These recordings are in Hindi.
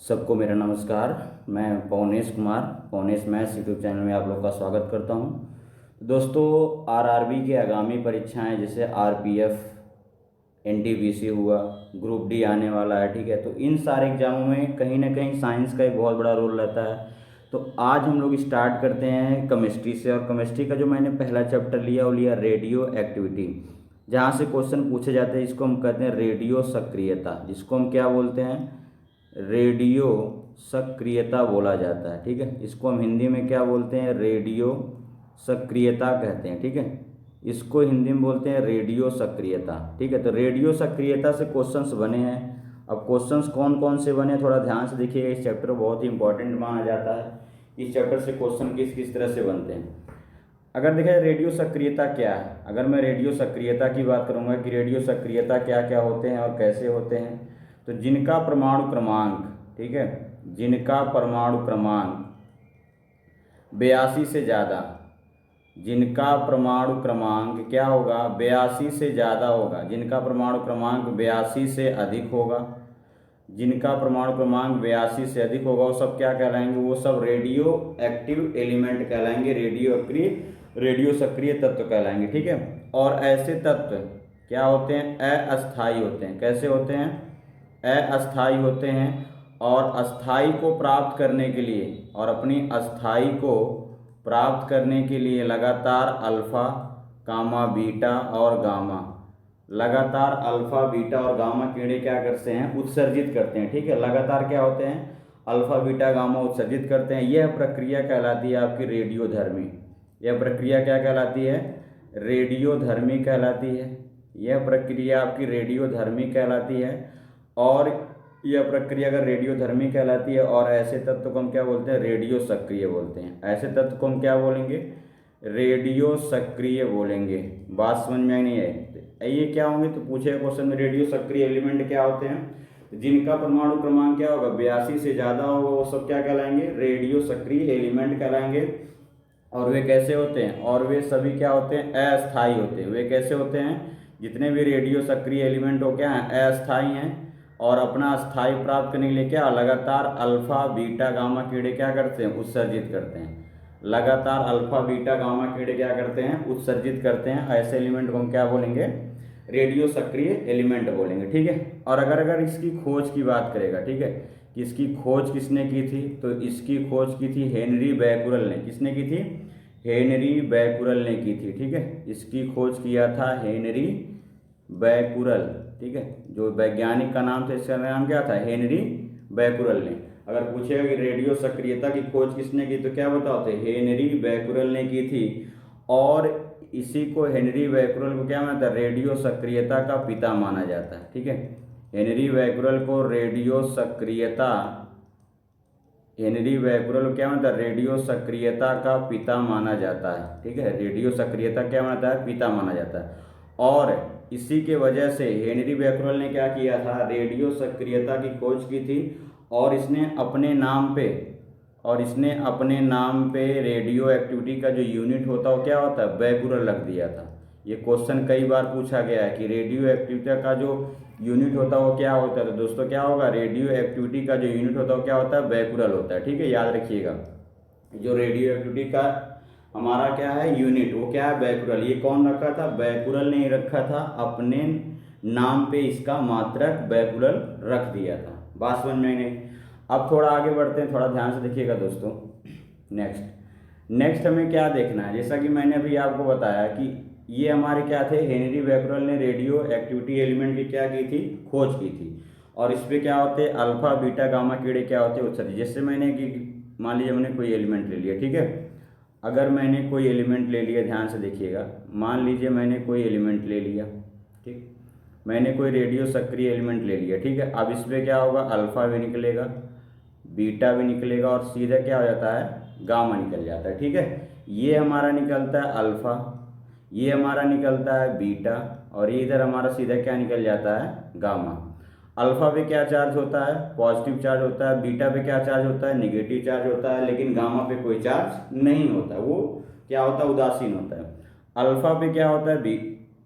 सबको मेरा नमस्कार। मैं Pavnesh Kumar, Pavnesh maths YouTube channel में आप लोग का स्वागत करता हूं। दोस्तों, आरआरबी की आगामी परीक्षाएं जैसे आरपीएफ, एनटीपीसी हुआ, ग्रुप डी आने वाला है, ठीक है। तो इन सारे एग्जामों में कहीं ना कहीं साइंस का एक बहुत बड़ा रोल रहता है। तो आज हम लोग स्टार्ट करते हैं केमिस्ट्री से। और केमिस्ट्री का जो मैंने पहला चैप्टर लिया वो लिया रेडियो एक्टिविटी, जहाँ से क्वेश्चन पूछे जाते हैं। इसको हम कहते हैं रेडियो सक्रियता, जिसको हम क्या बोलते हैं, रेडियो सक्रियता बोला जाता है, ठीक है। इसको हम हिंदी में क्या बोलते हैं, रेडियो सक्रियता कहते हैं, ठीक है। इसको हिंदी में बोलते हैं रेडियो सक्रियता, ठीक है। तो रेडियो सक्रियता से क्वेश्चंस बने हैं। अब क्वेश्चंस कौन कौन से बने, थोड़ा ध्यान से देखिएगा। इस चैप्टर बहुत ही इंपॉर्टेंट माना जाता है। इस चैप्टर से क्वेश्चन किस किस तरह से बनते हैं। अगर देखा जाए रेडियो सक्रियता क्या है, अगर मैं रेडियो सक्रियता की बात करूंगा कि रेडियो सक्रियता क्या क्या होते हैं और कैसे होते हैं, तो जिनका परमाणु क्रमांक, ठीक है, जिनका परमाणु क्रमांक 82 से ज़्यादा, जिनका परमाणु क्रमांक क्या होगा, 82 से ज़्यादा होगा, जिनका परमाणु क्रमांक 82 से अधिक होगा, जिनका परमाणु क्रमांक 82 से अधिक होगा, वो सब क्या कहलाएंगे, वो सब रेडियो एक्टिव एलिमेंट कहलाएंगे, रेडियो सक्रिय तत्व कहलाएंगे, ठीक है। और ऐसे तत्व क्या होते हैं, अस्थायी होते हैं। कैसे होते हैं, अस्थायी होते हैं। और अस्थायी को प्राप्त करने के लिए, और अपनी अस्थायी को प्राप्त करने के लिए लगातार अल्फा, गामा, बीटा और गामा, लगातार अल्फा, बीटा और गामा कीड़े क्या करते हैं, उत्सर्जित करते हैं, ठीक है। लगातार क्या होते हैं, अल्फा, बीटा, गामा उत्सर्जित करते हैं। यह प्रक्रिया कहलाती है आपकी रेडियोधर्मी। यह प्रक्रिया क्या कहलाती है, रेडियोधर्मी कहलाती है। यह प्रक्रिया आपकी रेडियोधर्मी कहलाती है। और यह प्रक्रिया अगर रेडियोधर्मी कहलाती है, और ऐसे तत्व को हम क्या बोलते हैं, रेडियो सक्रिय बोलते हैं। ऐसे तत्व को हम क्या बोलेंगे, रेडियो सक्रिय बोलेंगे। बात समझ में आई नहीं है, ये क्या होंगे, तो पूछेगा क्वेश्चन में रेडियो सक्रिय एलिमेंट क्या होते हैं। जिनका परमाणु क्रमांक क्या होगा, 82 से ज़्यादा होगा, वो सब क्या कहलाएंगे, रेडियो सक्रिय एलिमेंट कहलाएंगे। और वे कैसे होते हैं, और वे सभी क्या होते हैं, अस्थायी होते हैं। वे कैसे होते हैं, जितने भी रेडियो सक्रिय एलिमेंट हो क्या हैं, अस्थायी हैं। और अपना स्थायी प्राप्त करने के लिए क्या, लगातार अल्फा, बीटा, गामा कीड़े क्या करते हैं, उत्सर्जित करते हैं। लगातार अल्फा, बीटा, गामा कीड़े क्या करते हैं, उत्सर्जित करते हैं। ऐसे एलिमेंट को हम क्या बोलेंगे, रेडियो सक्रिय एलिमेंट बोलेंगे, ठीक है। और अगर इसकी खोज की बात करेगा, ठीक है, कि इसकी खोज किसने की थी, तो इसकी खोज की थी हेनरी बैकुरल ने। किसने की थी, हेनरी बैकुरल ने की थी, ठीक है। इसकी खोज किया था हेनरी बैकुरल, ठीक है। जो वैज्ञानिक का नाम था, इसका नाम क्या था, हेनरी बैकुरल ने। अगर पूछेगा कि रेडियो सक्रियता की खोज किसने की, तो क्या बताओ, तो हेनरी बैकुरल ने की थी। और इसी को, हेनरी बैकुरल को क्या माना, रेडियो सक्रियता का पिता माना जाता है, ठीक है। हेनरी बैकुरल को रेडियो सक्रियता, हेनरी बैकुरल क्या मानता है, रेडियो सक्रियता का पिता माना जाता है, ठीक है। रेडियो सक्रियता क्या मानता है, पिता माना जाता है। और इसी के वजह से हेनरी बैकुरल ने क्या किया था, रेडियो सक्रियता की खोज की थी। और इसने अपने नाम पे, रेडियो एक्टिविटी का जो यूनिट होता है वो क्या होता है, बैकुरल रख दिया था। ये क्वेश्चन कई बार पूछा गया है कि रेडियो एक्टिविटी का जो यूनिट होता है वो क्या होता है। तो दोस्तों क्या होगा, रेडियो एक्टिविटी का जो यूनिट होता है वो क्या होता है, बैकुरल होता है, ठीक है। याद रखिएगा, जो रेडियो एक्टिविटी का हमारा क्या है यूनिट, वो क्या है, बैकुरल। ये कौन रखा था, बैकुरल ने ही रखा था, अपने नाम पे इसका मात्रक बैकुरल रख दिया था। बात समझ में नहीं। अब थोड़ा आगे बढ़ते हैं, थोड़ा ध्यान से देखिएगा दोस्तों। नेक्स्ट हमें क्या देखना है, जैसा कि मैंने अभी आपको बताया कि ये हमारे क्या थे, हेनरी बैकुरल ने रेडियो एक्टिविटी एलिमेंट की क्या की थी, खोज की थी। और इस पे क्या होते, अल्फा, बीटा, गामा कीड़े क्या होते, उत्सर्जित। जैसे मैंने कि मान लीजिए मैंने कोई एलिमेंट ले लिया, ठीक है। अगर मैंने कोई एलिमेंट ले लिया, ध्यान से देखिएगा, मान लीजिए मैंने कोई एलिमेंट ले लिया, ठीक, मैंने कोई रेडियो सक्रिय एलिमेंट ले लिया, ठीक है। अब इस पर क्या होगा, अल्फा भी निकलेगा, बीटा भी निकलेगा, और सीधा क्या हो जाता है, गामा निकल जाता है, ठीक है। ये हमारा निकलता है अल्फा, ये हमारा निकलता है बीटा, और ये इधर हमारा सीधा क्या निकल जाता है, गामा। अल्फा पे क्या चार्ज होता है, पॉजिटिव चार्ज होता है। बीटा पे क्या चार्ज होता है, निगेटिव चार्ज होता है। लेकिन गामा पे कोई चार्ज नहीं होता, वो क्या होता है, उदासीन होता है। अल्फा पे क्या होता है, बी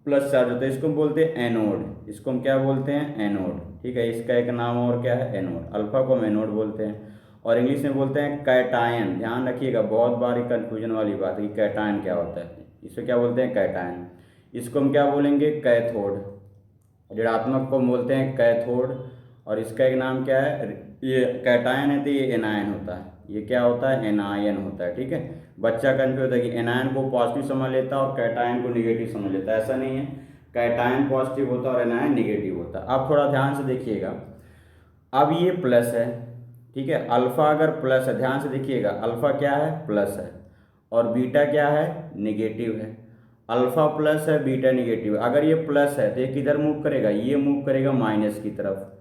प्लस चार्ज होता है। इसको हम बोलते हैं एनोड, इसको हम क्या बोलते हैं, एनोड, ठीक है, इसका एक नाम और क्या है, एनोड। अल्फा को हम एनोड बोलते हैं और इंग्लिश में बोलते हैं कैटायन। ध्यान रखिएगा, बहुत बार ये कन्फ्यूजन वाली बात है कि कैटायन क्या होता है। इसे क्या बोलते हैं, कैटायन। इसको हम क्या बोलेंगे, कैथोड। ऋणात्मक को हम बोलते हैं कैथोड और इसका एक नाम क्या है, ये कैटायन है तो ये एनायन होता है। ये क्या होता है, एनायन होता है। ठीक है, बच्चा कंफ्यूज होता है कि एनायन को पॉजिटिव समझ लेता है और कैटायन को निगेटिव समझ लेता है। ऐसा नहीं है, कैटायन पॉजिटिव होता है और एनायन निगेटिव होता है। अब थोड़ा ध्यान से देखिएगा, अब ये प्लस है, ठीक है, अल्फा अगर प्लस है, ध्यान से देखिएगा, अल्फा क्या है, प्लस है और बीटा क्या है, निगेटिव है। अल्फा प्लस है, बीटा निगेटिव है। अगर ये प्लस है तो ये किधर मूव करेगा, ये मूव करेगा माइनस की तरफ।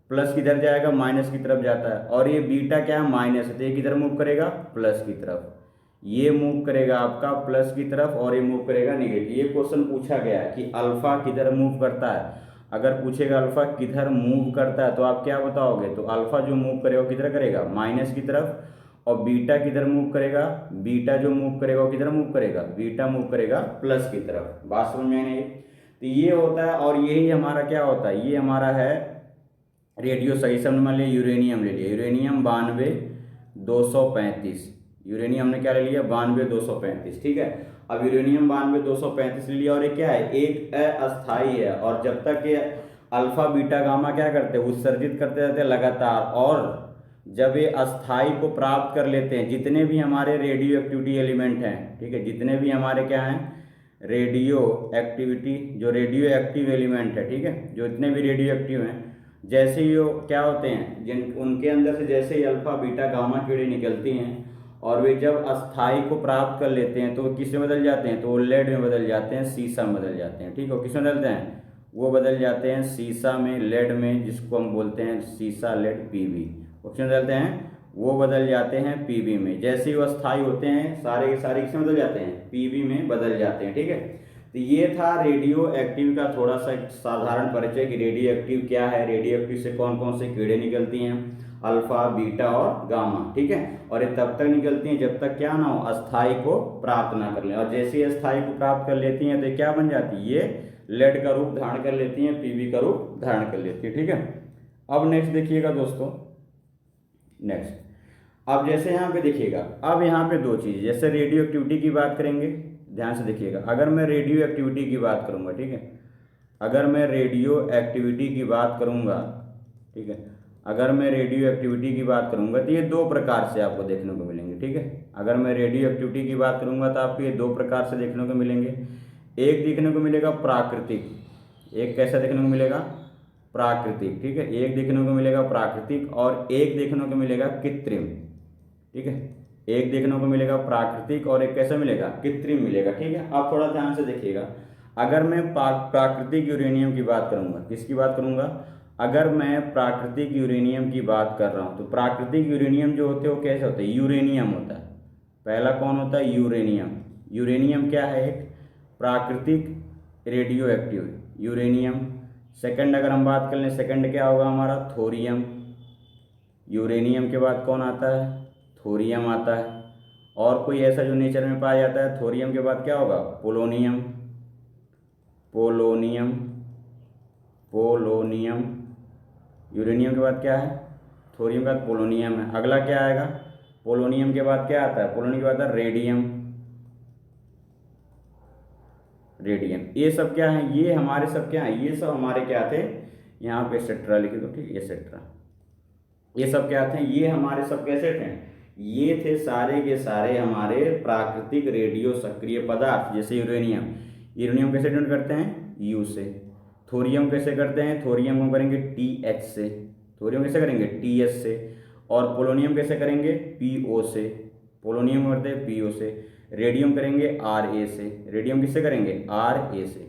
प्लस किधर जाएगा, माइनस की तरफ जाता है। और ये बीटा क्या है, माइनस है, तो ये किधर मूव करेगा, प्लस की तरफ। ये मूव करेगा आपका प्लस की तरफ और ये मूव करेगा निगेटिव। ये क्वेश्चन पूछा गया है कि अल्फा किधर मूव करता है। अगर पूछेगा अल्फा किधर मूव करता है तो आप क्या बताओगे, तो अल्फा जो मूव करेगा वो किधर करेगा, माइनस की तरफ। और बीटा किधर मूव करेगा, बीटा जो मूव करेगा वो किधर मूव करेगा, बीटा मूव करेगा प्लस की तरफ। बात समझ में आई नहीं? तो ये होता है और यही हमारा क्या होता है, ये हमारा है रेडियो। सही समझ में लिया, यूरेनियम ले लिया, यूरेनियम 92,235। यूरेनियम ने क्या ले लिया, 92,235। ठीक है, अब यूरेनियम 92,235 ले लिया और ये क्या है, एक अस्थाई है। और जब तक ये अल्फा बीटा गामा क्या करते हैं, उत्सर्जित करते रहते हैं लगातार। और जब ये अस्थाई को प्राप्त कर लेते हैं, जितने भी हमारे रेडियो एक्टिविटी एलिमेंट हैं, ठीक है, जितने भी हमारे क्या हैं, रेडियो एक्टिविटी, जो रेडियो एक्टिव एलिमेंट है, ठीक है, जो इतने भी रेडियो एक्टिव हैं, जैसे ही वो क्या होते हैं, जिन उनके अंदर से जैसे ही अल्फा बीटा गामा कीड़े निकलती हैं और वे जब अस्थाई को प्राप्त कर लेते हैं तो किस में बदल जाते हैं, तो वो लेड में बदल जाते हैं, सीसा में बदल जाते हैं। ठीक है, किस में बदलते हैं, वो बदल जाते हैं सीसा में, लेड में, जिसको हम बोलते हैं सीसा लेड पीबी। वो किस में बदलते हैं, वो बदल जाते हैं पीबी में। जैसे ही वो अस्थाई होते हैं सारे के सारे किस में बदल जाते हैं, पीबी में बदल जाते हैं। ठीक है, तो ये था रेडियो एक्टिव का थोड़ा सा साधारण परिचय कि रेडियो एक्टिव क्या है, रेडियो एक्टिव से कौन कौन से कीड़े निकलती हैं, अल्फा बीटा और गामा। ठीक है, और ये तब तक निकलती हैं जब तक क्या ना हो, अस्थाई को प्राप्त ना कर लें। और जैसे ही अस्थाई को प्राप्त कर लेती हैं तो क्या बन जाती है, ये लेड का रूप धारण कर लेती हैं, पीबी का रूप धारण कर लेती है। ठीक है, अब नेक्स्ट देखिएगा दोस्तों, नेक्स्ट अब जैसे यहाँ पे देखिएगा, अब यहाँ पे दो चीज़, जैसे रेडियो एक्टिविटी की बात करेंगे, ध्यान से देखिएगा, अगर मैं रेडियो एक्टिविटी की बात करूँगा, ठीक है, अगर मैं रेडियो एक्टिविटी की बात करूँगा, ठीक है, अगर मैं रेडियो एक्टिविटी की बात करूँगा तो ये दो प्रकार से आपको देखने को मिलेंगे। ठीक है, अगर मैं रेडियो एक्टिविटी की बात करूँगा तो आपको ये दो प्रकार से देखने को मिलेंगे। एक देखने को मिलेगा प्राकृतिक, एक कैसा देखने को मिलेगा, प्राकृतिक। ठीक है, एक देखने को मिलेगा प्राकृतिक और एक देखने को मिलेगा कृत्रिम। ठीक है, एक देखने को मिलेगा प्राकृतिक और एक कैसा मिलेगा, कृत्रिम मिलेगा। ठीक है, आप थोड़ा ध्यान से देखिएगा, अगर मैं प्राकृतिक यूरेनियम की बात करूंगा, किसकी बात करूंगा, अगर मैं प्राकृतिक यूरेनियम की बात कर रहा हूं तो प्राकृतिक यूरेनियम जो होते हैं वो कैसे होते हैं, यूरेनियम होता है। पहला कौन होता है, यूरेनियम। यूरेनियम क्या है, एक प्राकृतिक रेडियो एक्टिव यूरेनियम। सेकंड अगर हम बात कर लें, सेकंड क्या होगा हमारा, थोरियम। यूरेनियम के बाद कौन आता है, थोरियम आता है। और कोई ऐसा जो नेचर में पाया जाता है, थोरियम के बाद क्या होगा, पोलोनियम, पोलोनियम, पोलोनियम। यूरेनियम के बाद क्या है, थोरियम के बाद पोलोनियम है। अगला क्या आएगा, पोलोनियम के बाद क्या आता है, पोलोनियम के बाद आता है रेडियम, रेडियम। ये सब क्या है, ये हमारे सब क्या है, ये सब हमारे क्या थे, यहाँ पे एक्सेट्रा लिखे दो, ठीक है, एक्सेट्रा। ये सब क्या थे, ये हमारे सब कैसे थे, ये थे सारे के सारे हमारे प्राकृतिक रेडियो सक्रिय पदार्थ। जैसे यूरेनियम, यूरेनियम कैसे डिनोट करते हैं, यू से। थोरियम कैसे करते हैं, थोरियम हम करेंगे टी एच से। थोरियम कैसे करेंगे, टी एच से। और पोलोनियम कैसे करेंगे, पी ओ से। पोलोनियम करते हैं पी ओ से। रेडियम करेंगे आर ए से। रेडियम किससे करेंगे, आर ए से।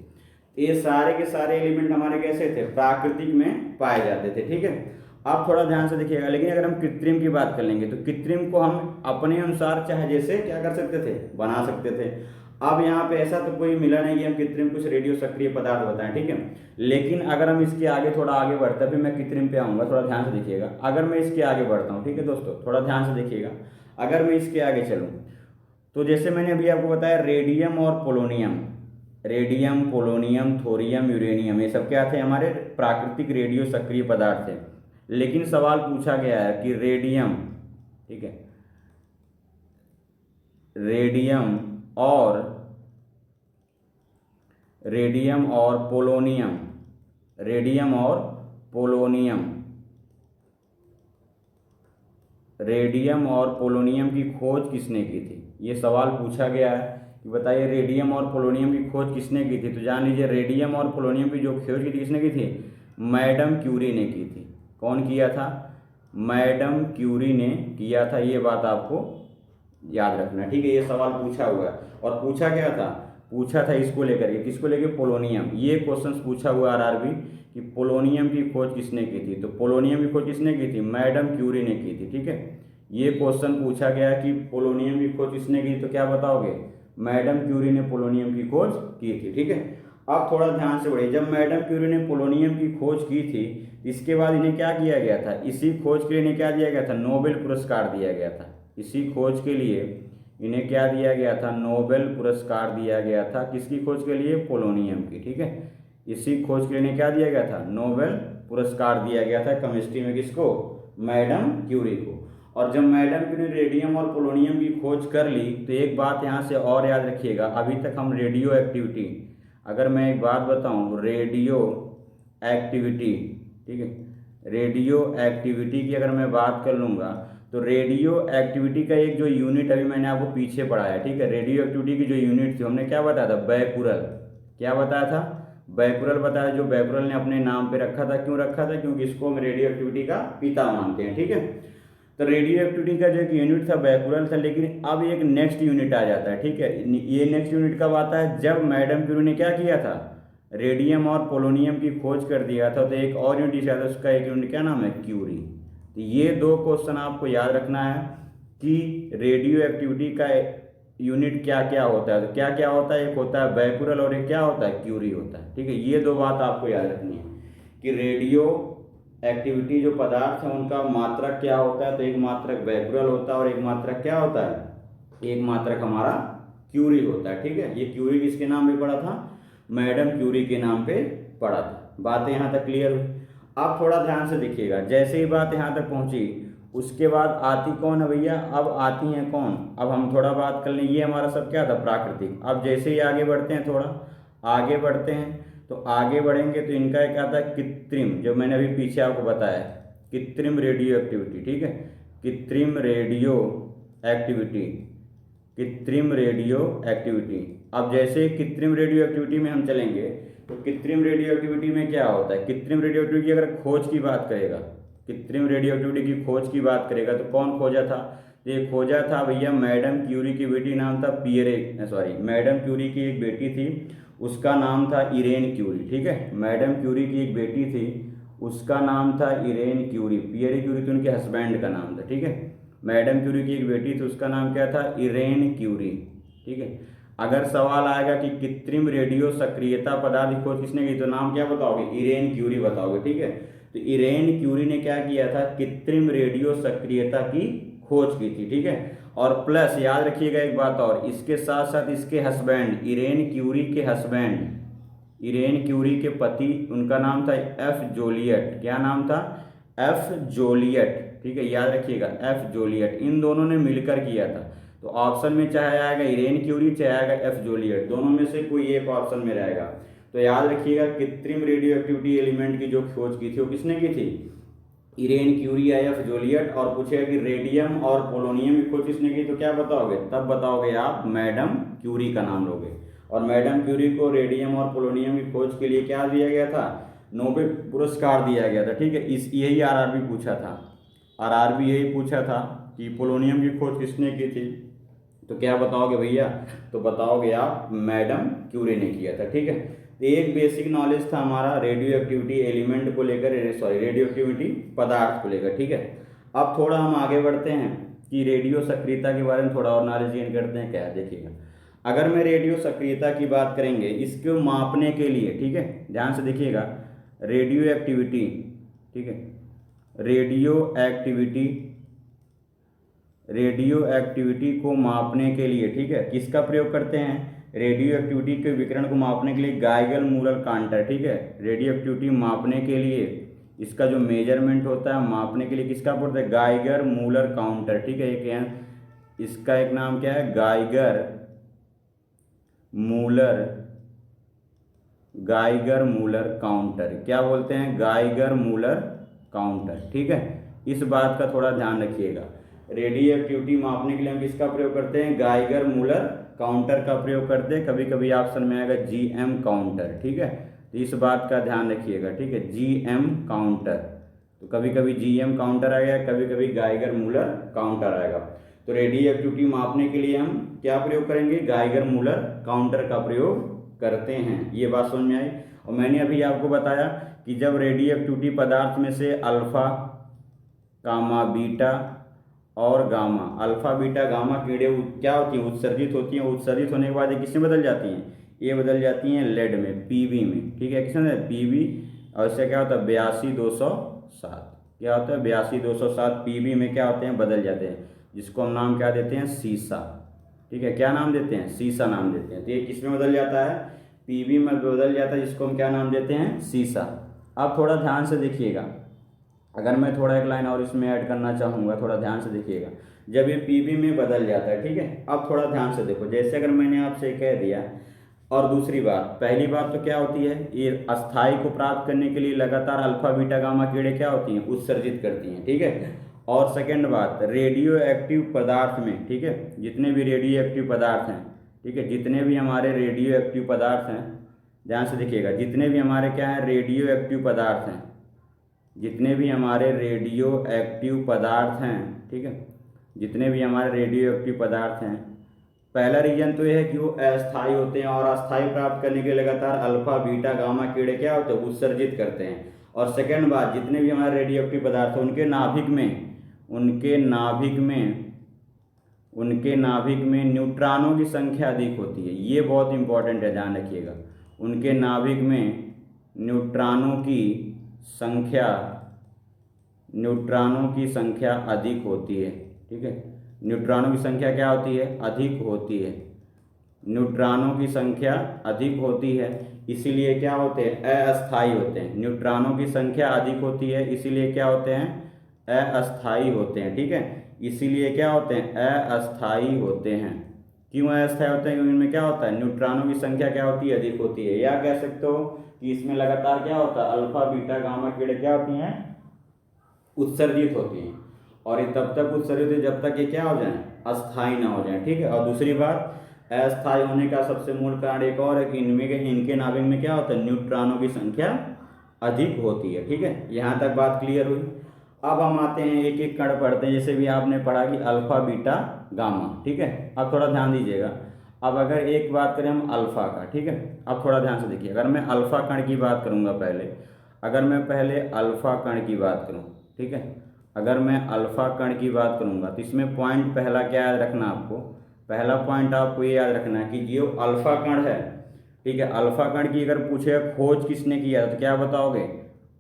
ये सारे के सारे एलिमेंट हमारे कैसे थे, प्राकृतिक में पाए जाते थे। ठीक है, आप थोड़ा ध्यान से देखिएगा। लेकिन अगर हम कृत्रिम की बात कर लेंगे तो कृत्रिम को हम अपने अनुसार चाहे जैसे क्या कर सकते थे, बना सकते थे। अब यहाँ पे ऐसा तो कोई मिला नहीं कि हम कृत्रिम कुछ रेडियो सक्रिय पदार्थ बताएं। ठीक है, लेकिन अगर हम इसके आगे थोड़ा आगे बढ़ते हैं, फिर मैं कृत्रिम पे आऊँगा, थोड़ा ध्यान से देखिएगा। अगर मैं इसके आगे बढ़ता हूँ, ठीक है दोस्तों, थोड़ा ध्यान से देखिएगा, अगर मैं इसके आगे चलूँ तो जैसे मैंने अभी आपको बताया रेडियम और polonium, radium, polonium, thorium, uranium, ये सब क्या थे? हमारे प्राकृतिक रेडियो सक्रिय पदार्थ थे। लेकिन सवाल पूछा गया है कि रेडियम, ठीक है, रेडियम और पोलोनियम, रेडियम और पोलोनियम, रेडियम और पोलोनियम की खोज किसने की थी? ये सवाल पूछा गया है कि बताइए रेडियम और पोलोनियम की खोज किसने की थी। तो जान लीजिए रेडियम और पोलोनियम की जो खोज की थी किसने की थी? मैडम क्यूरी ने की थी। कौन किया था? मैडम क्यूरी ने किया था। ये बात आपको याद रखना, ठीक है। ये सवाल पूछा हुआ है। और पूछा क्या था? पूछा था इसको लेकर के, किसको लेकर? पोलोनियम। ये क्वेश्चन पूछा हुआ आरआरबी कि पोलोनियम की खोज किसने की थी। तो पोलोनियम की खोज किसने की थी? मैडम क्यूरी ने की थी, ठीक है। ये क्वेश्चन पूछा गया कि पोलोनियम की खोज किसने की, तो क्या बताओगे? मैडम क्यूरी ने पोलोनियम की खोज की थी, ठीक है। अब थोड़ा ध्यान से पढ़िए, जब मैडम क्यूरी ने पोलोनियम की खोज की थी, इसके बाद इन्हें क्या किया गया था? इसी खोज के लिए इन्हें क्या दिया गया था? नोबेल पुरस्कार दिया गया था। इसी खोज के लिए इन्हें क्या दिया गया था? नोबेल पुरस्कार दिया गया था। किसकी खोज के लिए? पोलोनियम की, ठीक है। इसी खोज के लिए इन्हें क्या दिया गया था? नोबेल पुरस्कार दिया गया था केमिस्ट्री में। किसको? मैडम क्यूरी को। और जब मैडम क्यूरी ने रेडियम और पोलोनियम की खोज कर ली, तो एक बात यहाँ से और याद रखिएगा, अभी तक हम रेडियो एक्टिविटी, अगर मैं एक बात बताऊँ, रेडियो एक्टिविटी, ठीक है, रेडियो एक्टिविटी की अगर मैं बात कर लूँगा, तो रेडियो एक्टिविटी का एक जो यूनिट अभी मैंने आपको पीछे पढ़ाया, ठीक है, रेडियो एक्टिविटी की जो यूनिट थी हमने क्या बताया था? बैकुरल। क्या बताया था? बैकुरल बताया, जो बैकुरल ने अपने नाम पे रखा था। क्यों रखा था? क्योंकि इसको हम रेडियो एक्टिविटी का पिता मानते हैं, ठीक है। तो रेडियो एक्टिविटी का जो एक यूनिट था बैकुरल था। लेकिन अब एक नेक्स्ट यूनिट आ जाता है, ठीक है। ये नेक्स्ट यूनिट कब आता है? जब मैडम क्यूरी ने क्या किया था? रेडियम और पोलोनियम की खोज कर दिया था। तो एक और यूनिट आता है, उसका एक यूनिट क्या नाम है? क्यूरी। तो ये दो क्वेश्चन आपको याद रखना है कि रेडियो एक्टिविटी का यूनिट क्या क्या होता है। तो क्या क्या होता है? एक होता है बैकुरल और एक क्या होता है? क्यूरी होता है, ठीक है। ये दो बात आपको याद रखनी है कि रेडियो एक्टिविटी जो पदार्थ है उनका मात्रक क्या होता है। तो एक मात्रक बैकुरल होता है और एक मात्रक क्या होता है? एक मात्रक हमारा क्यूरी होता है, ठीक है। ये क्यूरी किसके नाम पे पड़ा था? मैडम क्यूरी के नाम पे पड़ा था। बातें यहाँ तक क्लियर हुई? अब थोड़ा ध्यान से देखिएगा, जैसे ही बात यहाँ तक पहुँची, उसके बाद आती कौन है भैया? अब आती हैं कौन? अब हम थोड़ा बात कर लें, ये हमारा सब क्या था? प्राकृतिक। अब जैसे ही आगे बढ़ते हैं, थोड़ा आगे बढ़ते हैं, तो आगे बढ़ेंगे तो इनका एक आता है कृत्रिम, जो मैंने अभी पीछे आपको बताया, कृत्रिम रेडियो एक्टिविटी, ठीक है। कृत्रिम रेडियो एक्टिविटी, कृत्रिम रेडियो एक्टिविटी। अब जैसे कृत्रिम रेडियो एक्टिविटी में हम चलेंगे, तो कृत्रिम रेडियो एक्टिविटी में क्या होता है? कृत्रिम रेडियो एक्टिविटी की अगर खोज की बात करेगा, कृत्रिम रेडियो एक्टिविटी की खोज की बात करेगा, तो कौन खोजा था? ये खोजा था भैया मैडम क्यूरी की बेटी, नाम था मैडम क्यूरी की एक बेटी थी, उसका नाम था इरेन क्यूरी, ठीक है। मैडम क्यूरी की एक बेटी थी, उसका नाम था इरेन क्यूरी। पियरे क्यूरी तो उनके हस्बैंड का नाम था, ठीक है। मैडम क्यूरी की एक बेटी थी, उसका नाम क्या था? इरेन क्यूरी, ठीक है। अगर सवाल आएगा कि कृत्रिम रेडियो सक्रियता पदार्थ की खोज किसने की, तो नाम क्या बताओगे? इरेन क्यूरी बताओगे, ठीक है। तो इरेन क्यूरी ने क्या किया था? कृत्रिम रेडियो सक्रियता की खोज की थी, ठीक है। और प्लस याद रखिएगा एक बात और, इसके साथ साथ इसके हस्बैंड, इरेन क्यूरी के हस्बैंड, इरेन क्यूरी के पति, उनका नाम था एफ जोलियट। क्या नाम था? एफ जोलियट, ठीक है, याद रखिएगा, एफ जोलियट। इन दोनों ने मिलकर किया था। तो ऑप्शन में चाहे आएगा इरेन क्यूरी, चाहे आएगा एफ जोलियट, दोनों में से कोई एक ऑप्शन में रहेगा। तो याद रखिएगा कृत्रिम रेडियो एक्टिविटी एलिमेंट की जो खोज की थी वो किसने की थी? इरेन क्यूरी या एफ जोलियट। और पूछेगा कि रेडियम और पोलोनियम की खोज किसने की, तो क्या बताओगे? तब बताओगे आप मैडम क्यूरी का नाम लोगे। और मैडम क्यूरी को रेडियम और पोलोनियम की खोज के लिए क्या दिया गया था? नोबेल पुरस्कार दिया गया था, ठीक है। इस यही आरआरबी पूछा था, आरआरबी यही पूछा था कि पोलोनियम की खोज किसने की थी। तो क्या बताओगे भैया? तो बताओगे आप मैडम क्यूरी ने किया था, ठीक है। तो एक बेसिक नॉलेज था हमारा रेडियो एक्टिविटी एलिमेंट को लेकर, रेडियो एक्टिविटी पदार्थ को लेकर, ठीक है। अब थोड़ा हम आगे बढ़ते हैं कि रेडियो सक्रियता के बारे में थोड़ा और नॉलेज गेन करते हैं। क्या देखिएगा, अगर मैं रेडियो सक्रियता की बात करेंगे, इसको मापने के लिए, ठीक है, ध्यान से देखिएगा, रेडियो एक्टिविटी, ठीक है, रेडियो एक्टिविटी, रेडियो एक्टिविटी को मापने के लिए, ठीक है, किसका प्रयोग करते हैं? रेडियो एक्टिविटी के विकिरण को मापने के लिए गाइगर मूलर काउंटर, ठीक है, रेडियो एक्टिविटी मापने के लिए इसका जो मेजरमेंट होता है मापने के लिए किसका पड़ता है, गाइगर मूलर काउंटर, ठीक है। इसका एक नाम क्या है, गाइगर मूलर काउंटर, क्या बोलते हैं, गाइगर मूलर काउंटर, ठीक है। इस बात का थोड़ा ध्यान रखिएगा, रेडियो एक्टिविटी मापने के लिए हम किसका प्रयोग करते हैं, गाइगर मूलर काउंटर का प्रयोग करते हैं। कभी कभी ऑप्शन में आएगा जीएम काउंटर, ठीक है, तो इस बात का ध्यान रखिएगा, ठीक है, जीएम काउंटर, तो कभी कभी जीएम काउंटर आएगा, कभी कभी गाइगर मूलर काउंटर आएगा। तो रेडियो एक्टिविटी मापने के लिए हम क्या प्रयोग करेंगे, गाइगर मूलर काउंटर का प्रयोग करते हैं। ये बात समझ में आई। और मैंने अभी आपको बताया कि जब रेडियो एक्टिविटी पदार्थ में से अल्फा, गामा, बीटा और गामा, अल्फा बीटा गामा किरणें क्या होती हैं, उत्सर्जित होती हैं। उत्सर्जित होने के बाद ये किसमें बदल जाती हैं, ये बदल जाती हैं लेड में, पीबी में, ठीक है, किसमें, पीबी। और इससे क्या होता है 82,207, क्या होता है 82,207 पीबी में क्या होते हैं, बदल जाते हैं, जिसको हम नाम क्या देते हैं, सीसा, ठीक है, क्या नाम देते हैं, सीसा नाम देते हैं। तो ये किसमें बदल जाता है, पीबी में बदल जाता है, जिसको हम क्या नाम देते हैं, सीसा। अब थोड़ा ध्यान से देखिएगा, अगर मैं थोड़ा एक लाइन और इसमें ऐड करना चाहूँगा, थोड़ा ध्यान से देखिएगा, जब ये पीबी में बदल जाता है, ठीक है। अब थोड़ा ध्यान से देखो, जैसे अगर मैंने आपसे कह दिया, और दूसरी बात, पहली बात तो क्या होती है, ये अस्थाई को प्राप्त करने के लिए लगातार अल्फा बीटा गामा किरणें क्या होती हैं, उत्सर्जित करती हैं, ठीक है। और सेकेंड बात, रेडियो एक्टिव पदार्थ में, ठीक है, जितने भी रेडियो एक्टिव पदार्थ हैं, ठीक है, जितने भी हमारे रेडियो एक्टिव पदार्थ हैं, ध्यान से देखिएगा, जितने भी हमारे क्या हैं, रेडियो एक्टिव पदार्थ हैं, जितने भी हमारे रेडियो एक्टिव पदार्थ हैं, ठीक है, जितने भी हमारे रेडियो एक्टिव पदार्थ हैं, पहला रीजन तो यह है कि वो अस्थायी होते हैं, और अस्थायी प्राप्त करने के लिए लगातार अल्फा बीटा गामा किरणें क्या होते हैं, उत्सर्जित करते हैं। और सेकेंड बात, जितने भी हमारे रेडियो एक्टिव पदार्थ हैं उनके नाभिक में न्यूट्रॉनों की संख्या अधिक होती है। ये बहुत इंपॉर्टेंट है, ध्यान रखिएगा, उनके नाभिक में न्यूट्रॉनों की संख्या अधिक होती है, ठीक है, न्यूट्रॉनों की संख्या क्या होती है, अधिक होती है, न्यूट्रॉनों की संख्या अधिक होती है, इसीलिए क्या होते हैं, अस्थायी होते हैं। न्यूट्रॉनों की संख्या अधिक होती है, इसीलिए क्या होते हैं, अस्थायी होते हैं, ठीक है, इसीलिए क्या होते हैं, अस्थायी होते हैं। क्यों अस्थायी होते हैं, क्योंकि इनमें क्या होता है, न्यूट्रॉनों की संख्या क्या होती है, अधिक होती है। या कह सकते हो कि इसमें लगातार क्या होता है, अल्फा बीटा गामा किरणें क्या होती हैं, उत्सर्जित होती हैं, और ये तब तक उत्सर्जित है जब तक ये क्या हो जाए, अस्थायी ना हो जाए, ठीक है। और दूसरी बात, अस्थायी होने का सबसे मूल कारण एक और है कि इनके नाभिक में क्या होता है, न्यूट्रॉनों की संख्या अधिक होती है, ठीक है। यहाँ तक बात क्लियर हुई। अब हम आते हैं एक एक कण पढ़ते हैं, जैसे भी आपने पढ़ा कि अल्फा बीटा गामा, ठीक है। अब थोड़ा ध्यान दीजिएगा, अब अगर एक बात करें हम अल्फा का, ठीक है, अब थोड़ा ध्यान से देखिए, अगर मैं अल्फा कण की बात करूँगा अगर मैं पहले अल्फा कण की बात करूँ, ठीक है, अगर मैं अल्फा कण की बात करूँगा तो इसमें पॉइंट पहला क्या याद रखना आपको, पहला पॉइंट आपको ये याद रखना है कि जो अल्फा कण है, ठीक है, अल्फा कण की अगर पूछे खोज किसने किया तो क्या बताओगे,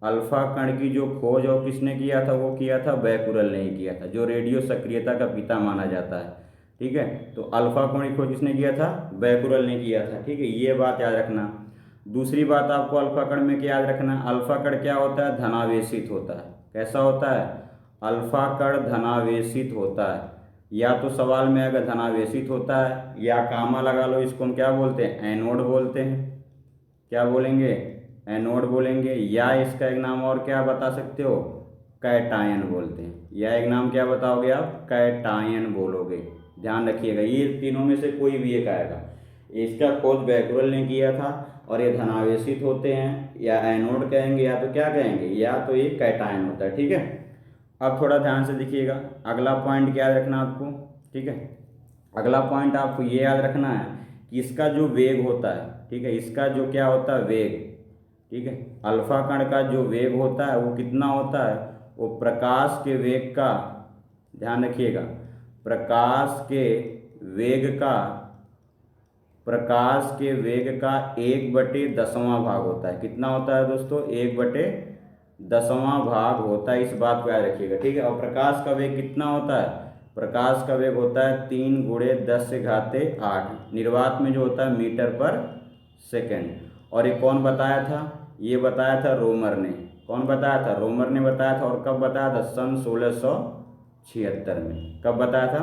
अल्फा कण की जो खोज और किसने किया था, वो किया था बैकुरल ने ही किया था, जो रेडियो सक्रियता का पिता माना जाता है, ठीक है। तो अल्फा कण की खोज किसने किया था, बैकुरल ने किया था, ठीक है, ये बात याद रखना। दूसरी बात आपको अल्फा कण में क्या याद रखना है, अल्फा कण क्या होता है, धनावेशित होता है। कैसा होता है, अल्फा कण धनावेशित होता है। या तो सवाल में अगर धनावेशित होता है, या कामा लगा लो, इसको हम क्या बोलते हैं, एनोड बोलते हैं, क्या बोलेंगे, एनोड बोलेंगे। या इसका एक नाम और क्या बता सकते हो, कैटायन बोलते हैं, या एक नाम क्या बताओगे आप, कैटायन बोलोगे। ध्यान रखिएगा, ये तीनों में से कोई भी एक आएगा। इसका खोज बैकुरल ने किया था, और ये धनावेशित होते हैं, या एनोड कहेंगे, या तो क्या कहेंगे, या तो ये कैटायन होता है, ठीक है। अब थोड़ा ध्यान से देखिएगा, अगला पॉइंट क्या याद रखना आपको, ठीक है, अगला पॉइंट आपको ये याद रखना है कि इसका जो वेग होता है, ठीक है, इसका जो क्या होता है, वेग, ठीक है, अल्फा कण का जो वेग होता है वो कितना होता है, वो प्रकाश के वेग का, ध्यान रखिएगा, प्रकाश के वेग का 1/10वां भाग होता है। कितना होता है दोस्तों, 1/10वां भाग होता है, इस बात को याद रखिएगा, ठीक है। और प्रकाश का वेग कितना होता है, प्रकाश का वेग होता है 3 × 10⁸ निर्वात में जो होता है मीटर पर सेकेंड। और ये कौन बताया था? ये बताया था रोमर ने। कौन बताया था? रोमर ने बताया था। और कब बताया था? सन 1676 में। कब बताया था?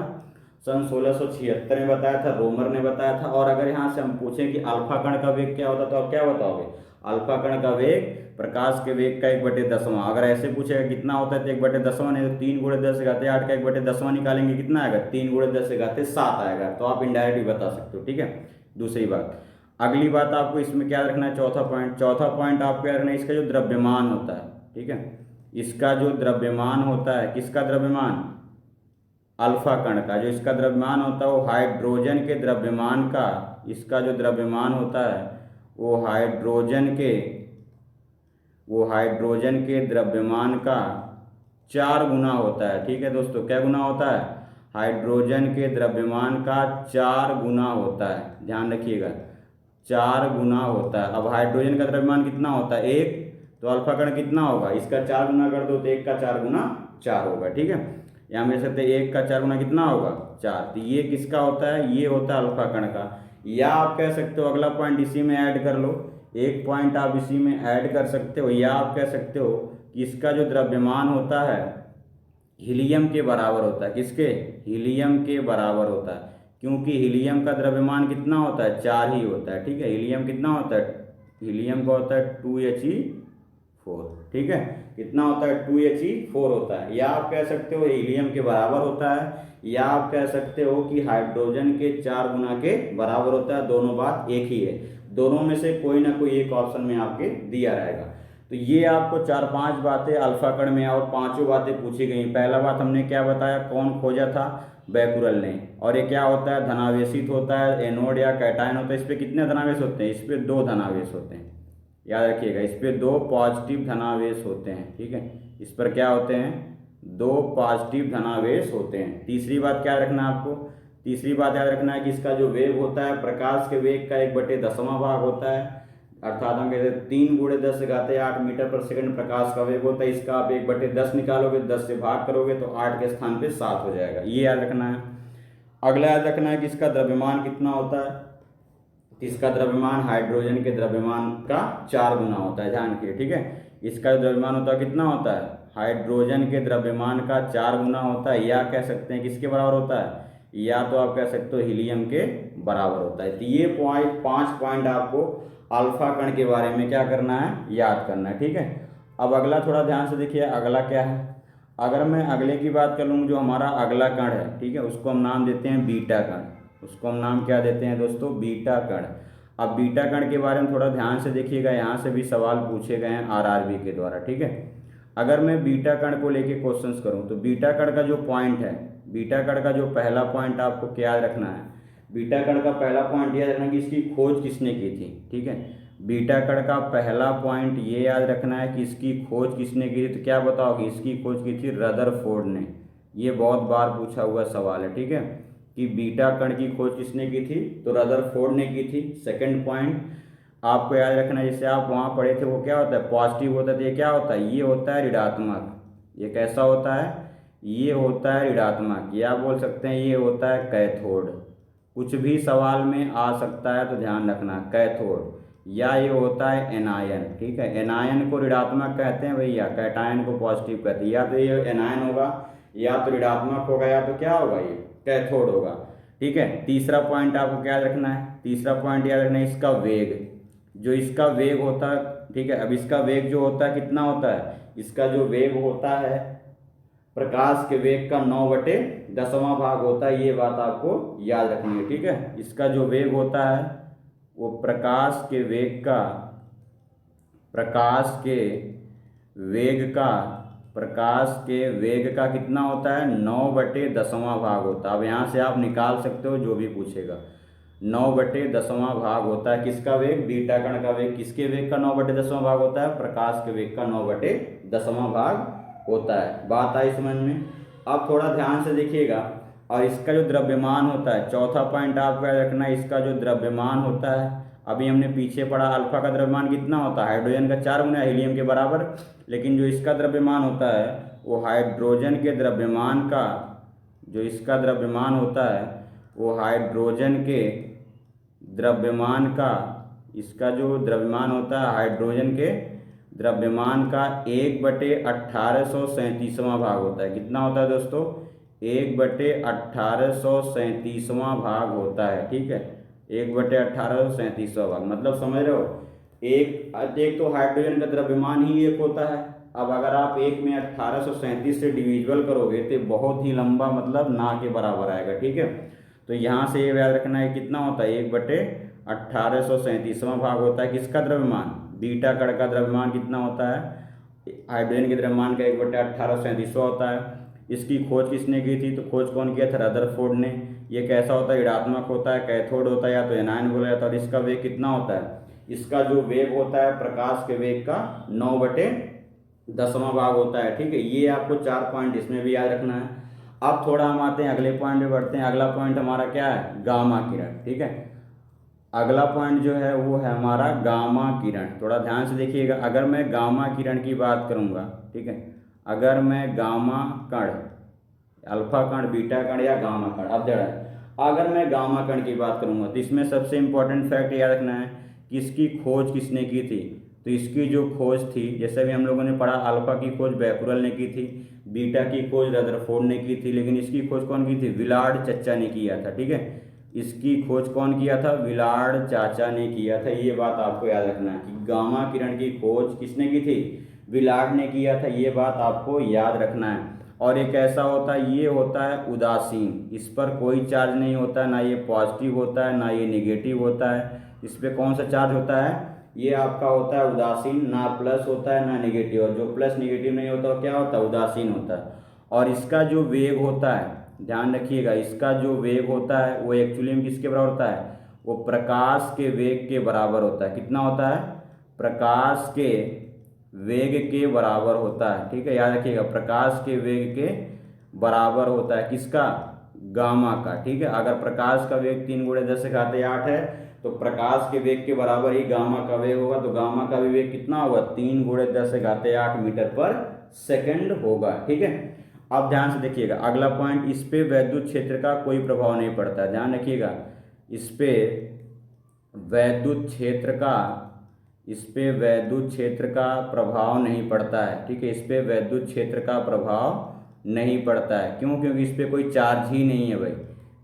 सन 1676 में बताया था, रोमर ने बताया था। और अगर यहाँ से हम पूछें कि अल्फा कण का वेग क्या होता, तो आप क्या बताओगे? अल्फा कण का वेग प्रकाश के वेग का 1/10। अगर ऐसे पूछेगा कितना होता है तो 1/10, नहीं तो 3 × 10⁸ का 1/10 निकालेंगे, कितना आएगा? 3 × 10⁷ आएगा। तो आप इनडायरेक्ट भी बता सकते हो, ठीक है। दूसरी बात, अगली बात आपको इसमें क्या रखना है? चौथा पॉइंट आपको क्या रखना है? इसका जो द्रव्यमान होता है, ठीक है, इसका जो द्रव्यमान होता है, किसका द्रव्यमान? अल्फा कण का। जो इसका द्रव्यमान होता है वो हाइड्रोजन के द्रव्यमान का, इसका जो द्रव्यमान होता है वो हाइड्रोजन के द्रव्यमान का 4 गुना होता है, ठीक है दोस्तों। क्या गुना होता है? हाइड्रोजन के द्रव्यमान का 4 गुना होता है, ध्यान रखिएगा, 4 गुना होता है। अब हाइड्रोजन का द्रव्यमान कितना होता है? 1, तो अल्फा कण कितना होगा? इसका 4 गुना कर दो तो 1 का 4 गुना 4 होगा, ठीक है। यहाँ मिल सकते हैं 1 का 4 गुना कितना होगा? 4। तो ये किसका होता है? ये होता है अल्फा कण का। या आप कह सकते हो अगला पॉइंट इसी में ऐड कर लो, एक पॉइंट आप इसी में ऐड कर सकते हो। या आप कह सकते हो कि इसका जो द्रव्यमान होता है हीलियम के बराबर होता है। किसके? हीलियम के बराबर होता है, क्योंकि हीलियम का द्रव्यमान कितना होता है? 4 ही होता है, ठीक है। हीलियम कितना होता है? हीलियम का होता है 2He4, ठीक है। कितना होता है? 2He4 होता है। या आप कह सकते हो हीलियम के बराबर होता है, या आप कह सकते हो कि हाइड्रोजन के 4 गुना के बराबर होता है। दोनों बात एक ही है, दोनों में से कोई ना कोई एक ऑप्शन में आपके दिया रहेगा। तो ये आपको 4-5 बातें अल्फा कण में और 5 बातें पूछी गई। पहला बात हमने क्या बताया? कौन खोजा था? बैकुरल ने। और ये क्या होता है? धनावेशित होता है, एनोड या कैटायन होता है। इस पर कितने धनावेश होते हैं? इस पर 2 धनावेश होते हैं, याद रखिएगा। इस पर 2 पॉजिटिव धनावेश होते हैं, ठीक है। इस पर क्या होते हैं? 2 पॉजिटिव धनावेश होते हैं। तीसरी बात क्या रखना है आपको? तीसरी बात याद रखना है कि इसका जो वेग होता है प्रकाश के वेग का 1/10 होता है, अर्थात हम कहते हैं 3 × 10⁸ मीटर पर सेकंड प्रकाश का वेग होता है। इसका आप 1/10 निकालोगे, 10 से भाग करोगे तो 8 के स्थान पे 7 हो जाएगा, ये याद रखना है। अगला याद रखना है कि इसका द्रव्यमान कितना होता है? इसका द्रव्यमान हाइड्रोजन के द्रव्यमान का 4 गुना होता है, ध्यान रखिए, ठीक है। इसका द्रव्यमान होता है कितना होता है? हाइड्रोजन के द्रव्यमान का 4 गुना होता है। या कह सकते हैं किसके बराबर होता है? या तो आप कह सकते हो हीलियम के बराबर होता है। तो ये 5 पॉइंट आपको अल्फा कण के बारे में क्या करना है? याद करना है, ठीक है। अब अगला थोड़ा ध्यान से देखिए, अगला क्या है। अगर मैं अगले की बात कर लूँ, जो हमारा अगला कण है, ठीक है, उसको हम नाम देते हैं बीटा कण। उसको हम नाम क्या देते हैं दोस्तों? बीटा कण। अब बीटा कण के बारे में थोड़ा ध्यान से देखिएगा, यहाँ से भी सवाल पूछे गए हैं आरआरबी के द्वारा, ठीक है। अगर मैं बीटा कण को लेके क्वेश्चंस करूँ तो बीटा कण का जो पॉइंट है, बीटा कण का जो पहला पॉइंट आपको क्या रखना है? बीटा कण का पहला पॉइंट यह रखना है कि इसकी खोज किसने की थी, ठीक है। बीटा कण का पहला पॉइंट ये याद रखना है कि इसकी खोज किसने की थी। तो क्या बताओगे? इसकी खोज की थी रदरफोर्ड ने। ये बहुत बार पूछा हुआ सवाल है, ठीक है, कि बीटा कण की खोज किसने की थी? तो रदरफोर्ड ने की थी। सेकंड पॉइंट आपको याद रखना है, जैसे आप वहाँ पढ़े थे, वो क्या होता है? पॉजिटिव होता है। तो ये क्या होता है? ये होता है ऋणात्मक। ये कैसा होता है? ये होता है ऋणात्मक, या बोल सकते हैं ये होता है कैथोड। कुछ भी सवाल में आ सकता है, तो ध्यान रखना, कैथोड। या ये होता है एनायन, ठीक है। एनायन को ऋणात्मक कहते हैं भैया, कैटायन को पॉजिटिव कहते हैं। या तो ये एनायन होगा, या तो ऋणात्मक होगा, या तो क्या होगा? ये कैथोड होगा, ठीक है। तीसरा पॉइंट आपको क्या रखना है? तीसरा पॉइंट याद रखना है इसका वेग। जो इसका वेग होता है, ठीक है। अब इसका वेग जो होता है कितना होता है? इसका जो वेग होता है प्रकाश के वेग का 9/10 भाग होता है। ये बात आपको याद रखनी है, ठीक है। इसका जो वेग होता है वो प्रकाश के वेग का कितना होता है? 9/10 भाग होता है। अब यहाँ से आप निकाल सकते हो जो भी पूछेगा, 9/10 भाग होता है। किसका वेग? बीटा कण का वेग। किसके वेग का 9/10 भाग होता है? प्रकाश के वेग का 9/10 भाग होता है। बात आई समझ में? अब थोड़ा ध्यान से देखिएगा, और इसका जो द्रव्यमान होता है, चौथा पॉइंट आपको याद रखना है, इसका जो द्रव्यमान होता है, अभी हमने पीछे पढ़ा अल्फा का द्रव्यमान कितना होता है? हाइड्रोजन का 4 गुना, हीलियम के बराबर। लेकिन जो इसका द्रव्यमान होता है वो हाइड्रोजन के द्रव्यमान का जो इसका द्रव्यमान होता है वो हाइड्रोजन के द्रव्यमान का, इसका जो द्रव्यमान होता है हाइड्रोजन के द्रव्यमान का 1/1837वां भाग होता है। कितना होता है दोस्तों? 1/1837वां भाग होता है। ठीक है, 1/1837वां भाग, मतलब समझ रहे हो, एक तो हाइड्रोजन का द्रव्यमान ही एक होता है। अब अगर आप एक में 1837 से डिविजिबल करोगे तो बहुत ही लंबा, मतलब ना के बराबर आएगा। ठीक है, तो यहाँ से ये याद रखना है कितना होता है, 1/1837वां भाग होता है किसका द्रव्यमान, बीटा कण का द्रव्यमान कितना होता है, हाइड्रोजन के द्रव्यमान का 1/1837वां होता है। इसकी खोज किसने की थी, तो खोज कौन किया था, रदरफोर्ड ने। ये कैसा होता है, ऋणात्मक होता है, कैथोड होता है, या तो एनायन बोला जाता है। और इसका वेग कितना होता है, इसका जो वेग होता है प्रकाश के वेग का 9/10वां भाग होता है। ठीक है, ये आपको 4 पॉइंट इसमें भी याद रखना है। अब थोड़ा हम आते हैं अगले पॉइंट पे बढ़ते हैं। अगला पॉइंट हमारा क्या है, गामा किरण। ठीक है, अगला पॉइंट जो है वो है हमारा गामा किरण। थोड़ा ध्यान से देखिएगा, अगर मैं गामा किरण की बात करूँगा, ठीक है, अगर मैं गामा कण, अल्फा कण, बीटा कण या गामा कण, अब जरा अगर मैं गामा कण की बात करूँगा तो इसमें सबसे इम्पोर्टेंट फैक्ट याद रखना है कि इसकी खोज किसने की थी। तो इसकी जो खोज थी, जैसे भी हम लोगों ने पढ़ा, अल्फा की खोज बैकुरल ने की थी, बीटा की खोज रदरफोर्ड ने की थी, लेकिन इसकी खोज कौन की थी, विलार्ड चाचा ने किया था। ठीक है, इसकी खोज कौन किया था, विलार्ड चाचा ने किया था। ये बात आपको याद रखना है कि गामा किरण की खोज किसने की थी, विलार्ड ने किया था। ये बात आपको याद रखना है। और एक ऐसा होता है, ये होता है उदासीन, इस पर कोई चार्ज नहीं होता, ना ये पॉजिटिव होता है ना ये निगेटिव होता है। इस पर कौन सा चार्ज होता है, ये आपका होता है उदासीन, ना प्लस होता है ना निगेटिव। और जो प्लस निगेटिव नहीं होता वो क्या होता है, उदासीन होता है। और इसका जो वेग होता है, ध्यान रखिएगा, इसका जो वेग होता है वो एक्चुअली में किसके बराबर होता है, वो प्रकाश के वेग के बराबर होता है। कितना होता है, प्रकाश के वेग के बराबर होता है। ठीक है, याद रखिएगा, प्रकाश के वेग के बराबर होता है किसका, गामा का। ठीक है, अगर प्रकाश का वेग 3 × 10⁸ है तो प्रकाश के वेग के बराबर ही गामा का वेग होगा। तो गामा का भी वेग कितना होगा, 3 × 10⁸ मीटर/सेकंड होगा। ठीक है, अब ध्यान से देखिएगा अगला पॉइंट, इस पे विद्युत क्षेत्र का कोई प्रभाव नहीं पड़ता। ध्यान रखिएगा, इस पे वैद्युत क्षेत्र का, इस पे वैद्युत क्षेत्र का प्रभाव नहीं पड़ता है। ठीक है, इस पे वैद्युत क्षेत्र का प्रभाव नहीं पड़ता है। क्यों, क्योंकि इस पे कोई चार्ज ही नहीं है भाई,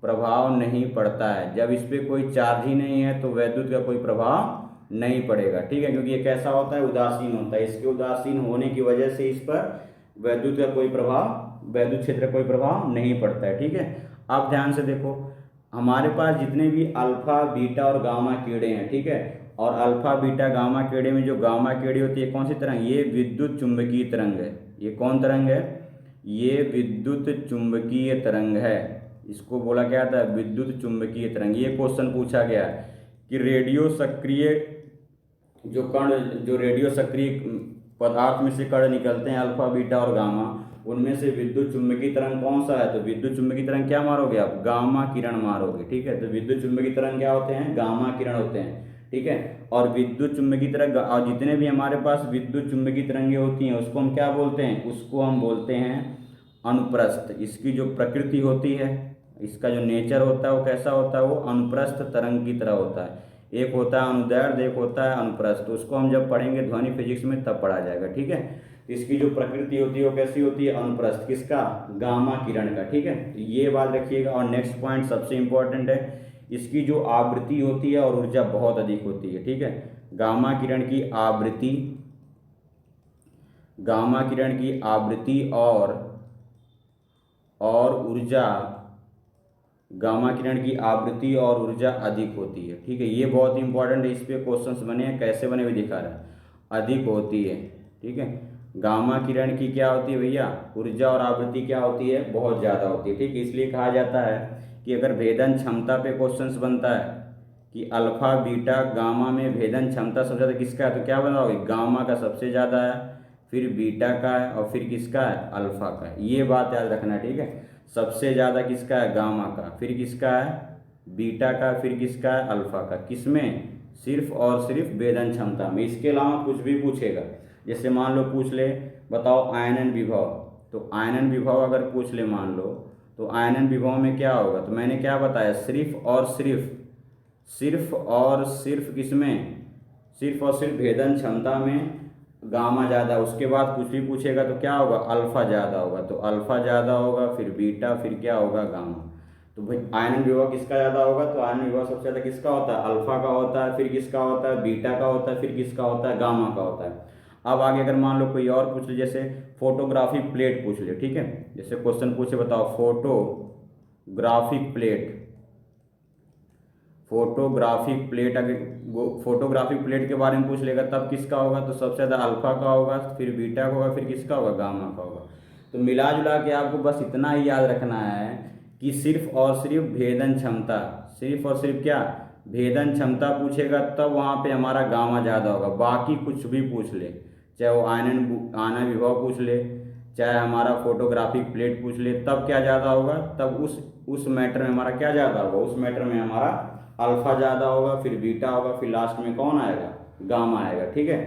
प्रभाव नहीं पड़ता है। जब इस पे कोई चार्ज ही नहीं है तो वैद्युत का कोई प्रभाव नहीं पड़ेगा। ठीक है, क्योंकि ये कैसा होता है, उदासीन होता है। इसके उदासीन होने की वजह से इस पर वैद्युत का कोई प्रभाव, वैद्युत क्षेत्र का कोई प्रभाव नहीं पड़ता है। ठीक है, अब ध्यान से देखो, हमारे पास जितने भी अल्फा बीटा और गामा कीड़े हैं, ठीक है, और अल्फा बीटा गामा कीड़े में जो गामा कीड़ी होती है कौन सी तरंग, ये विद्युत चुंबकीय तरंग है। ये कौन तरंग है, ये विद्युत चुंबकीय तरंग है। इसको बोला गया था विद्युत चुंबकीय तरंग। ये क्वेश्चन पूछा गया कि रेडियो सक्रिय जो कण, जो रेडियो सक्रिय पदार्थ में से कण निकलते हैं अल्फा बीटा और गामा, उनमें से विद्युत चुंबकीय तरंग कौन सा है, तो विद्युत चुंबकीय तरंग क्या मारोगे आप, गामा किरण मारोगे। ठीक है, तो विद्युत चुंबकीय तरंग क्या होते हैं, गामा किरण होते हैं। ठीक है, और विद्युत चुंबकीय तरंग, और जितने भी हमारे पास विद्युत चुंबकीय तरंगें होती हैं उसको हम क्या बोलते हैं, उसको हम बोलते हैं अनुप्रस्थ। इसकी जो प्रकृति होती है, इसका जो नेचर होता है वो कैसा होता है, वो अनुप्रस्थ तरंग की तरह होता है। एक होता है अनुदैर्ध्य, एक होता है अनुप्रस्थ। उसको हम जब पढ़ेंगे ध्वनि फिजिक्स में तब पढ़ा जाएगा। ठीक है, इसकी जो प्रकृति होती है वो कैसी होती है, अनुप्रस्थ, किसका, गामा किरण का। ठीक है, तो ये बात रखिएगा। और नेक्स्ट पॉइंट सबसे इंपॉर्टेंट है, इसकी जो आवृत्ति होती है और ऊर्जा बहुत अधिक होती है। ठीक है, गामा किरण की आवृत्ति, गामा किरण की आवृत्ति और ऊर्जा, गामा किरण की आवृत्ति और ऊर्जा अधिक होती है। ठीक है, ये बहुत इंपॉर्टेंट है, इस पे क्वेश्चंस बने हैं, कैसे बने हुए दिखा रहा है, अधिक होती है। ठीक है, गामा किरण की क्या होती है भैया, ऊर्जा और आवृत्ति क्या होती है, बहुत ज़्यादा होती है। ठीक है, इसलिए कहा जाता है कि अगर भेदन क्षमता पे क्वेश्चंस बनता है कि अल्फा बीटा गामा में भेदन क्षमता सबसे ज़्यादा किसका है, तो क्या बनाओगे, गामा का सबसे ज़्यादा है, फिर बीटा का है, और फिर किसका है, अल्फा का है। ये बात याद रखना है। ठीक है, सबसे ज़्यादा किसका है, गामा का, फिर किसका है, बीटा का, फिर किसका है, अल्फा का। किसमें, सिर्फ और सिर्फ भेदन क्षमता में। इसके अलावा कुछ भी पूछेगा, जैसे मान लो पूछ ले, बताओ आयनन विभव, तो आयनन विभव अगर पूछ ले मान लो, तो आयनन विभव में क्या होगा, तो मैंने क्या बताया, सिर्फ और सिर्फ किसमें, सिर्फ और सिर्फ भेदन क्षमता में गामा ज़्यादा, उसके बाद कुछ भी पूछेगा तो क्या होगा, अल्फ़ा ज़्यादा होगा, तो अल्फ़ा ज़्यादा होगा, फिर बीटा, फिर क्या होगा, गामा। तो भाई आयनन विभव किसका ज़्यादा होगा, तो आयनन विभव सबसे ज़्यादा किसका होता है, अल्फ़ा का होता है, फिर किसका होता है, बीटा का होता है, फिर किसका होता है, गामा का होता है। अब आगे अगर मान लो कोई और पूछ ले, जैसे फोटोग्राफिक प्लेट पूछ ले, ठीक है, जैसे क्वेश्चन पूछे, बताओ फोटोग्राफिक प्लेट अगर फोटोग्राफिक प्लेट के बारे में पूछ लेगा तब किसका होगा, तो सबसे ज़्यादा अल्फ़ा का होगा, फिर बीटा का होगा, फिर किसका होगा, गामा का होगा। तो मिला जुला के आपको बस इतना ही याद रखना है कि सिर्फ और सिर्फ भेदन क्षमता, सिर्फ और सिर्फ क्या, भेदन क्षमता पूछेगा तब वहाँ पे हमारा गामा ज़्यादा होगा। बाकी कुछ भी पूछ ले, चाहे वो आयनन विभव पूछ ले, चाहे हमारा फोटोग्राफिक प्लेट पूछ ले, तब क्या ज़्यादा होगा, तब उस मैटर में हमारा क्या ज़्यादा होगा, उस मैटर में हमारा अल्फ़ा ज़्यादा होगा, फिर बीटा होगा, फिर लास्ट में कौन आएगा, गामा आएगा। ठीक है,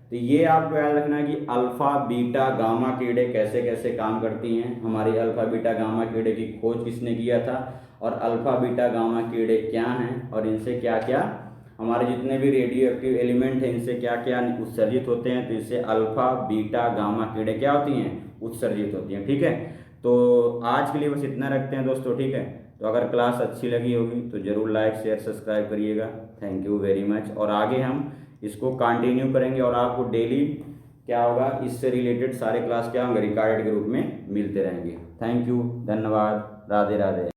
तो ये आपको याद रखना है कि अल्फ़ा बीटा गामा किरणें कैसे कैसे काम करती हैं। हमारी अल्फ़ा बीटा गामा किरणें की खोज किसने किया था, और अल्फ़ा बीटा गामा किरणें क्या हैं, और इनसे क्या क्या हमारे जितने भी रेडियो एक्टिव एलिमेंट हैं इनसे क्या क्या उत्सर्जित होते हैं। तो इससे अल्फ़ा बीटा गामा किरणें क्या होती हैं, उत्सर्जित होती हैं। ठीक है, तो आज के लिए बस इतना रखते हैं दोस्तों। ठीक है, तो अगर क्लास अच्छी लगी होगी तो ज़रूर लाइक शेयर सब्सक्राइब करिएगा। Thank you very much. और आगे हम इसको कंटिन्यू करेंगे और आपको डेली क्या होगा, इससे रिलेटेड सारे क्लास क्या होंगे, रिकॉर्डेड के रूप में मिलते रहेंगे। थैंक यू, धन्यवाद, राधे राधे।